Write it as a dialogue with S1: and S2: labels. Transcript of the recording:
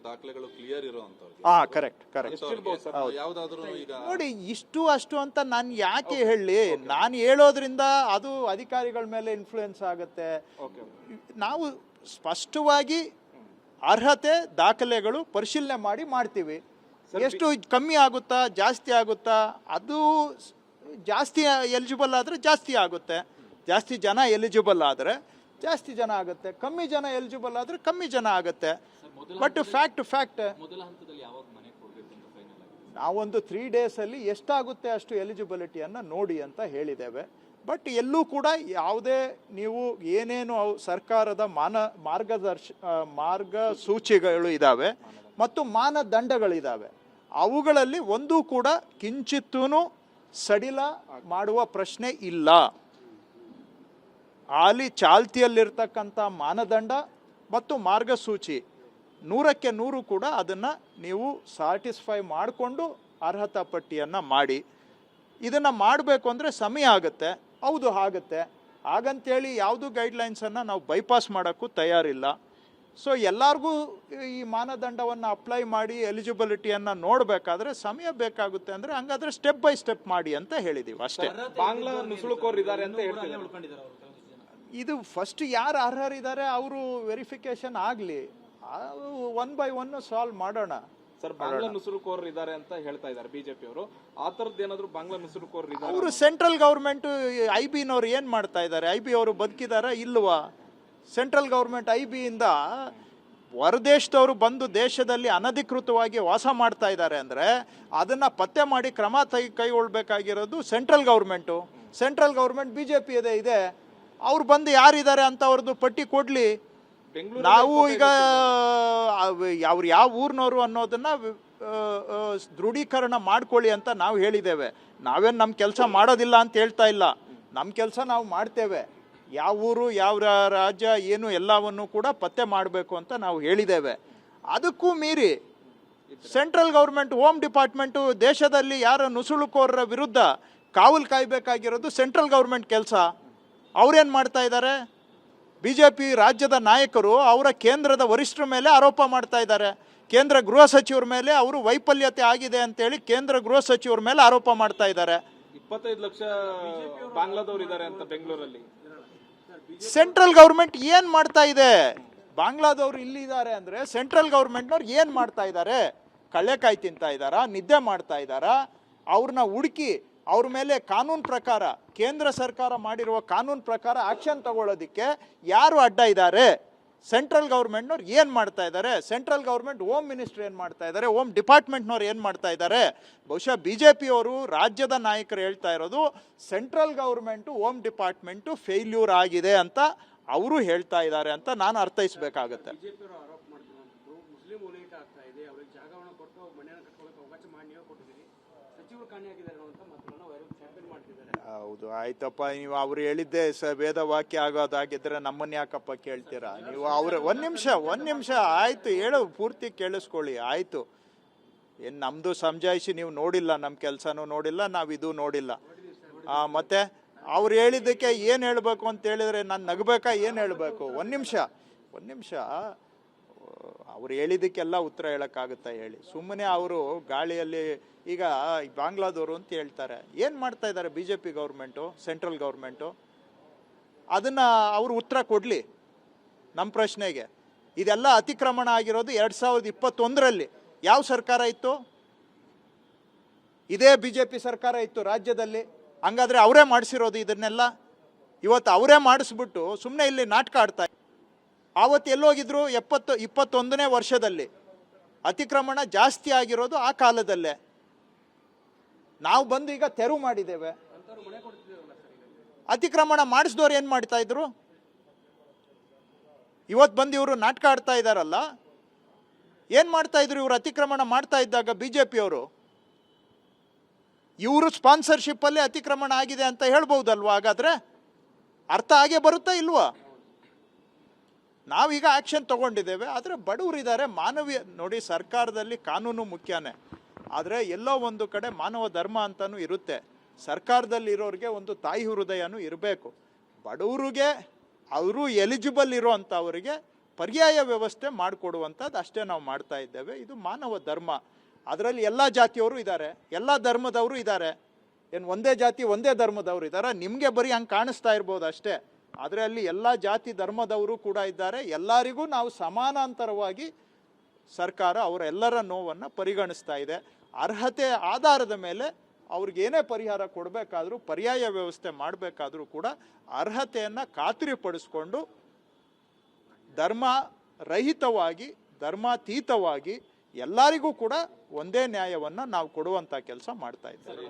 S1: ದಾಖಲೆಗಳು clear ಇರುವಂತವ್ರಿಗೆ.
S2: Correct
S1: ಯಾವ್ದಾದ್ರು ಈಗ
S2: ನೋಡಿ, ಇಷ್ಟು ಅಷ್ಟು ಅಂತ ನಾನು ಯಾಕೆ ಹೇಳಿ, ನಾನು ಹೇಳೋದ್ರಿಂದ ಅದು ಅಧಿಕಾರಿಗಳ ಮೇಲೆ ಇನ್ಫ್ಲೂಯೆನ್ಸ್ ಆಗುತ್ತೆ. ನಾವು ಸ್ಪಷ್ಟವಾಗಿ ಅರ್ಹತೆ ದಾಖಲೆಗಳು ಪರಿಶೀಲನೆ ಮಾಡ್ತೀವಿ. ಎಷ್ಟು ಕಮ್ಮಿ ಆಗುತ್ತಾ ಜಾಸ್ತಿ ಆಗುತ್ತಾ, ಅದು ಜಾಸ್ತಿ ಎಲಿಜಿಬಲ್ ಆದರೆ ಜಾಸ್ತಿ ಆಗುತ್ತೆ, ಜಾಸ್ತಿ ಜನ ಎಲಿಜಿಬಲ್ ಆದರೆ ಜಾಸ್ತಿ ಜನ ಆಗುತ್ತೆ, ಕಮ್ಮಿ ಜನ ಎಲಿಜಿಬಲ್ ಆದರೆ ಕಮ್ಮಿ ಜನ ಆಗುತ್ತೆ. ಬಟ್ ಫ್ಯಾಕ್ಟ್ ನಾವೊಂದು 3 ಡೇಸಲ್ಲಿ ಎಷ್ಟಾಗುತ್ತೆ ಅಷ್ಟು ಎಲಿಜಿಬಿಲಿಟಿಯನ್ನು ನೋಡಿ ಅಂತ ಹೇಳಿದ್ದೇವೆ. ಬಟ್ ಎಲ್ಲೂ ಕೂಡ ಯಾವುದೇ ನೀವು ಏನೇನು ಸರ್ಕಾರದ ಮಾರ್ಗಸೂಚಿಗಳು ಇದ್ದಾವೆ ಮತ್ತು ಮಾನದಂಡಗಳಿದ್ದಾವೆ, ಅವುಗಳಲ್ಲಿ ಒಂದೂ ಕೂಡ ಕಿಂಚಿತ್ತೂ ಸಡಿಲ ಮಾಡುವ ಪ್ರಶ್ನೆ ಇಲ್ಲ. ಅಲ್ಲಿ ಚಾಲ್ತಿಯಲ್ಲಿರ್ತಕ್ಕಂಥ ಮಾನದಂಡ ಮತ್ತು ಮಾರ್ಗಸೂಚಿ 100ಕ್ಕೆ 100 ಕೂಡ ಅದನ್ನು ನೀವು ಸ್ಯಾಟಿಸ್ಫೈ ಮಾಡಿಕೊಂಡು ಅರ್ಹತಾ ಪಟ್ಟಿಯನ್ನು ಮಾಡಿ. ಇದನ್ನು ಮಾಡಬೇಕು ಅಂದರೆ ಸಮಯ ಆಗುತ್ತೆ, ಹೌದು ಆಗುತ್ತೆ. ಹಾಗಂತೇಳಿ ಯಾವುದು ಗೈಡ್ಲೈನ್ಸನ್ನು ನಾವು ಬೈಪಾಸ್ ಮಾಡೋಕ್ಕೂ ತಯಾರಿಲ್ಲ. ಸೊ ಎಲ್ಲರಿಗೂ ಈ ಮಾನದಂಡವನ್ನು ಅಪ್ಲೈ ಮಾಡಿ ಎಲಿಜಿಬಿಲಿಟಿಯನ್ನು ನೋಡಬೇಕಾದ್ರೆ ಸಮಯ ಬೇಕಾಗುತ್ತೆ. ಅಂದರೆ ಹಂಗಾದ್ರೆ ಸ್ಟೆಪ್ ಬೈ ಸ್ಟೆಪ್ ಮಾಡಿ ಅಂತ ಹೇಳಿದ್ದೀವಿ ಅಷ್ಟೇ.
S3: ಬಾಂಗ್ಲಾ ನುಸುಳುಕೋರಿದ್ದಾರೆ ಅಂತ ಹೇಳ್ತಿದ್ದಾರೆ.
S2: ಇದು ಫಸ್ಟ್ ಯಾರು ಅರ್ಹರಿದ್ದಾರೆ ಅವರು ವೆರಿಫಿಕೇಶನ್ ಆಗಲಿ, 1 by 1 ಸಾಲ್ವ್ ಮಾಡೋಣ.
S3: ಸರ್, ಬಾಂಗ್ಲಾ ನುಸುಳುಕೋರರು ಇದ್ದಾರೆ ಅಂತ ಹೇಳ್ತಾ ಇದ್ದಾರೆ ಬಿಜೆಪಿ ಅವರು. ಆ ಥರದ್ದು ಏನಾದ್ರು ಬಾಂಗ್ಲಾ ನುಸುಳುಕೋರರು ಇದ್ದಾರೆ?
S2: ಅವರು ಸೆಂಟ್ರಲ್ ಗೌರ್ಮೆಂಟ್ IB ನವರು ಏನು ಮಾಡ್ತಾ ಇದ್ದಾರೆ? IB ಅವರು ಬದುಕಿದಾರಾ ಇಲ್ವಾ? ಸೆಂಟ್ರಲ್ ಗೌರ್ಮೆಂಟ್ IB ಇಂದ ಹೊರದೇಶದವರು ಬಂದು ದೇಶದಲ್ಲಿ ಅನಧಿಕೃತವಾಗಿ ವಾಸ ಮಾಡ್ತಾ ಇದ್ದಾರೆ ಅಂದರೆ ಅದನ್ನು ಪತ್ತೆ ಮಾಡಿ ಕ್ರಮ ಕೈಗೊಳ್ಬೇಕಾಗಿರೋದು central government. Central government BJP ಇದೆ, ಅವ್ರು ಬಂದು ಯಾರಿದ್ದಾರೆ ಅಂತ ಅವ್ರದ್ದು ಪಟ್ಟಿ ಕೊಡಲಿ. ನಾವು ಈಗ ಅವ್ರು ಯಾವ ಊರಿನವರು ಅನ್ನೋದನ್ನ ದೃಢೀಕರಣ ಮಾಡ್ಕೊಳ್ಳಿ ಅಂತ ನಾವು ಹೇಳಿದ್ದೇವೆ. ನಾವೇನು ನಮ್ಮ ಕೆಲಸ ಮಾಡೋದಿಲ್ಲ ಅಂತ ಹೇಳ್ತಾ ಇಲ್ಲ, ನಮ್ಮ ಕೆಲಸ ನಾವು ಮಾಡ್ತೇವೆ. ಯಾವ ಊರು ಯಾವ ರಾಜ್ಯ ಏನು ಎಲ್ಲವನ್ನು ಕೂಡ ಪತ್ತೆ ಮಾಡಬೇಕು ಅಂತ ನಾವು ಹೇಳಿದ್ದೇವೆ. ಅದಕ್ಕೂ ಮೀರಿ ಸೆಂಟ್ರಲ್ ಗೌರ್ಮೆಂಟ್ ಹೋಮ್ ಡಿಪಾರ್ಟ್ಮೆಂಟು ದೇಶದಲ್ಲಿ ಯಾರ ನುಸುಳುಕೋರರ ವಿರುದ್ಧ ಕಾವಲು ಕಾಯಬೇಕಾಗಿರೋದು ಸೆಂಟ್ರಲ್ ಗೌರ್ಮೆಂಟ್ ಕೆಲಸ. ಅವ್ರೇನು ಮಾಡ್ತಾ ಇದ್ದಾರೆ? BJP ರಾಜ್ಯದ ನಾಯಕರು ಅವರ ಕೇಂದ್ರದ ವರಿಷ್ಠರ ಮೇಲೆ ಆರೋಪ ಮಾಡ್ತಾ ಇದ್ದಾರೆ. ಕೇಂದ್ರ ಗೃಹ ಸಚಿವರ ಮೇಲೆ ಅವರು ವೈಫಲ್ಯತೆ ಆಗಿದೆ ಅಂತೇಳಿ ಕೇಂದ್ರ ಗೃಹ ಸಚಿವರ ಮೇಲೆ ಆರೋಪ ಮಾಡ್ತಾ ಇದ್ದಾರೆ.
S3: 25 ಲಕ್ಷ ಬಾಂಗ್ಲಾದವರು ಇದ್ದಾರೆ ಅಂತ ಬೆಂಗಳೂರಲ್ಲಿ.
S2: ಸೆಂಟ್ರಲ್ ಗೌರ್ಮೆಂಟ್ ಏನು ಮಾಡ್ತಾ ಇದೆ? ಬಾಂಗ್ಲಾದವ್ರು ಇಲ್ಲಿದ್ದಾರೆ ಅಂದರೆ ಸೆಂಟ್ರಲ್ ಗೌರ್ಮೆಂಟ್ನವ್ರು ಏನು ಮಾಡ್ತಾ ಇದ್ದಾರೆ? ಕಳ್ಳೆಕಾಯಿ ತಿಂತಾ ಇದ್ದಾರಾ? ನಿದ್ದೆ ಮಾಡ್ತಾ ಇದ್ದಾರಾ? ಅವ್ರನ್ನ ಹುಡುಕಿ ಅವ್ರ ಮೇಲೆ ಕಾನೂನು ಪ್ರಕಾರ, ಕೇಂದ್ರ ಸರ್ಕಾರ ಮಾಡಿರುವ ಕಾನೂನು ಪ್ರಕಾರ ಆಕ್ಷನ್ ತಗೊಳ್ಳೋದಕ್ಕೆ ಯಾರು ಅಡ್ಡ ಇದ್ದಾರೆ? ಸೆಂಟ್ರಲ್ ಗೌರ್ಮೆಂಟ್ನವ್ರು ಏನು ಮಾಡ್ತಾ ಇದ್ದಾರೆ? ಸೆಂಟ್ರಲ್ ಗೌರ್ಮೆಂಟ್ ಹೋಮ್ ಮಿನಿಸ್ಟ್ರಿ ಏನು ಮಾಡ್ತಾ ಇದ್ದಾರೆ? ಹೋಮ್ ಡಿಪಾರ್ಟ್ಮೆಂಟ್ನವ್ರು ಏನು ಮಾಡ್ತಾ ಇದ್ದಾರೆ? ಬಹುಶಃ BJP ಅವರು ರಾಜ್ಯದ ನಾಯಕರು ಹೇಳ್ತಾ ಇರೋದು central government home department failure ಆಗಿದೆ ಅಂತ ಅವರು ಹೇಳ್ತಾ ಇದ್ದಾರೆ ಅಂತ ನಾನು ಅರ್ಥೈಸಬೇಕಾಗತ್ತೆ. ಹೌದು, ಆಯ್ತಪ್ಪ, ನೀವು ಅವ್ರು ಹೇಳಿದ್ದೆ ವೇದ ವಾಕ್ಯ ಆಗೋದಾಗಿದ್ರೆ ನಮ್ಮನ್ನ ಯಾಕಪ್ಪ ಕೇಳ್ತೀರಾ ನೀವು? ಅವ್ರ ಒಂದ್ ನಿಮಿಷ ಆಯ್ತು, ಹೇಳು, ಪೂರ್ತಿ ಕೇಳಿಸ್ಕೊಳ್ಳಿ. ಆಯ್ತು, ಏನು ನಮ್ದು ಸಮಜಾಯಿಸಿ ನೀವು ನೋಡಿಲ್ಲ, ನಮ್ಮ ಕೆಲಸನೂ ನೋಡಿಲ್ಲ, ನಾವಿದು ನೋಡಿಲ್ಲ. ಮತ್ತೆ ಅವ್ರು ಹೇಳಿದ್ದಕ್ಕೆ ಏನು ಹೇಳಬೇಕು ಅಂತ ಹೇಳಿದ್ರೆ ನಾನು ನಗಬೇಕಾ? ಏನು ಹೇಳಬೇಕು? ಒಂದ್ ನಿಮಿಷ ಅವ್ರು ಹೇಳಿದ್ದಕ್ಕೆಲ್ಲ ಉತ್ತರ ಹೇಳೋಕ್ಕಾಗುತ್ತಾ ಹೇಳಿ? ಸುಮ್ಮನೆ ಅವರು ಗಾಳಿಯಲ್ಲಿ ಈಗ ಬಾಂಗ್ಲಾದವರು ಅಂತ ಹೇಳ್ತಾರೆ. ಏನು ಮಾಡ್ತಾ ಇದ್ದಾರೆ BJP ಗೌರ್ಮೆಂಟು, ಸೆಂಟ್ರಲ್ ಗೌರ್ಮೆಂಟು? ಅದನ್ನು ಅವರು ಉತ್ತರ ಕೊಡಲಿ ನಮ್ಮ ಪ್ರಶ್ನೆಗೆ. ಇದೆಲ್ಲ ಅತಿಕ್ರಮಣ ಆಗಿರೋದು 2021ರಲ್ಲಿ. ಯಾವ ಸರ್ಕಾರ ಇತ್ತು? ಇದೇ BJP ಸರ್ಕಾರ ಇತ್ತು ರಾಜ್ಯದಲ್ಲಿ. ಹಂಗಾದ್ರೆ ಅವರೇ ಮಾಡಿಸಿರೋದು ಇದನ್ನೆಲ್ಲ. ಇವತ್ತು ಅವರೇ ಮಾಡಿಸ್ಬಿಟ್ಟು ಸುಮ್ಮನೆ ಇಲ್ಲಿ ನಾಟಕ ಆಡ್ತಾ. ಆವತ್ತು ಎಲ್ಲೋಗಿದ್ರು? 21ನೇ ವರ್ಷದಲ್ಲಿ. ಅತಿಕ್ರಮಣ ಜಾಸ್ತಿ ಆಗಿರೋದು ಆ ಕಾಲದಲ್ಲೇ. ನಾವು ಬಂದು ಈಗ ತೆರವು ಮಾಡಿದ್ದೇವೆ. ಅತಿಕ್ರಮಣ ಮಾಡಿಸಿದವ್ರು ಏನು ಮಾಡ್ತಾ ಇದ್ರು? ಇವತ್ತು ಬಂದು ಇವರು ನಾಟಕ ಆಡ್ತಾ ಇದ್ದಾರಲ್ಲ, ಏನು ಮಾಡ್ತಾ ಇದ್ರು ಇವರು? ಅತಿಕ್ರಮಣ ಮಾಡ್ತಾ ಇದ್ದಾಗ BJP ಅವರು ಇವರು ಸ್ಪಾನ್ಸರ್ಶಿಪ್ಪಲ್ಲಿ ಅತಿಕ್ರಮಣ ಆಗಿದೆ ಅಂತ ಹೇಳ್ಬಹುದಲ್ವಾ? ಹಾಗಾದ್ರೆ ಅರ್ಥ ಆಗೇ ಬರುತ್ತಾ ಇಲ್ವಾ? ನಾವೀಗ ಆ್ಯಕ್ಷನ್ ತೊಗೊಂಡಿದ್ದೇವೆ. ಆದರೆ ಬಡವರಿದ್ದಾರೆ, ಮಾನವೀಯ ನೋಡಿ, ಸರ್ಕಾರದಲ್ಲಿ ಕಾನೂನು ಮುಖ್ಯನೇ, ಆದರೆ ಎಲ್ಲೋ ಒಂದು ಕಡೆ ಮಾನವ ಧರ್ಮ ಅಂತಲೂ ಇರುತ್ತೆ. ಸರ್ಕಾರದಲ್ಲಿ ಇರೋರಿಗೆ ಒಂದು ತಾಯಿ ಹೃದಯನೂ ಇರಬೇಕು. ಬಡವರಿಗೆ, ಅವರು ಎಲಿಜಿಬಲ್ ಇರೋ ಅಂಥವರಿಗೆ ಪರ್ಯಾಯ ವ್ಯವಸ್ಥೆ ಮಾಡಿಕೊಡುವಂಥದ್ದು ಅಷ್ಟೇ ನಾವು ಮಾಡ್ತಾ ಇದ್ದೇವೆ. ಇದು ಮಾನವ ಧರ್ಮ. ಅದರಲ್ಲಿ ಎಲ್ಲ ಜಾತಿಯವರು ಇದ್ದಾರೆ, ಎಲ್ಲ ಧರ್ಮದವರು ಇದ್ದಾರೆ. ಏನು ಒಂದೇ ಜಾತಿ ಒಂದೇ ಧರ್ಮದವರು ಇದ್ದಾರೆ? ನಿಮಗೆ ಬರೀ ಹಂಗೆ ಕಾಣಿಸ್ತಾ ಇರ್ಬೋದು ಅಷ್ಟೇ, ಆದರೆ ಅಲ್ಲಿ ಎಲ್ಲ ಜಾತಿ ಧರ್ಮದವರು ಕೂಡ ಇದ್ದಾರೆ. ಎಲ್ಲರಿಗೂ ನಾವು ಸಮಾನಾಂತರವಾಗಿ ಸರ್ಕಾರ ಅವರೆಲ್ಲರ ನೋವನ್ನು ಪರಿಗಣಿಸ್ತಾ ಇದೆ. ಅರ್ಹತೆ ಆಧಾರದ ಮೇಲೆ ಅವ್ರಿಗೇನೇ ಪರಿಹಾರ ಕೊಡಬೇಕಾದ್ರೂ, ಪರ್ಯಾಯ ವ್ಯವಸ್ಥೆ ಮಾಡಬೇಕಾದ್ರೂ ಕೂಡ ಅರ್ಹತೆಯನ್ನು ಖಾತ್ರಿಪಡಿಸ್ಕೊಂಡು ಧರ್ಮ ರಹಿತವಾಗಿ, ಧರ್ಮಾತೀತವಾಗಿ ಎಲ್ಲರಿಗೂ ಕೂಡ ಒಂದೇ ನ್ಯಾಯವನ್ನು ನಾವು ಕೊಡುವಂಥ ಕೆಲಸ ಮಾಡ್ತಾ ಇದ್ದೇವೆ.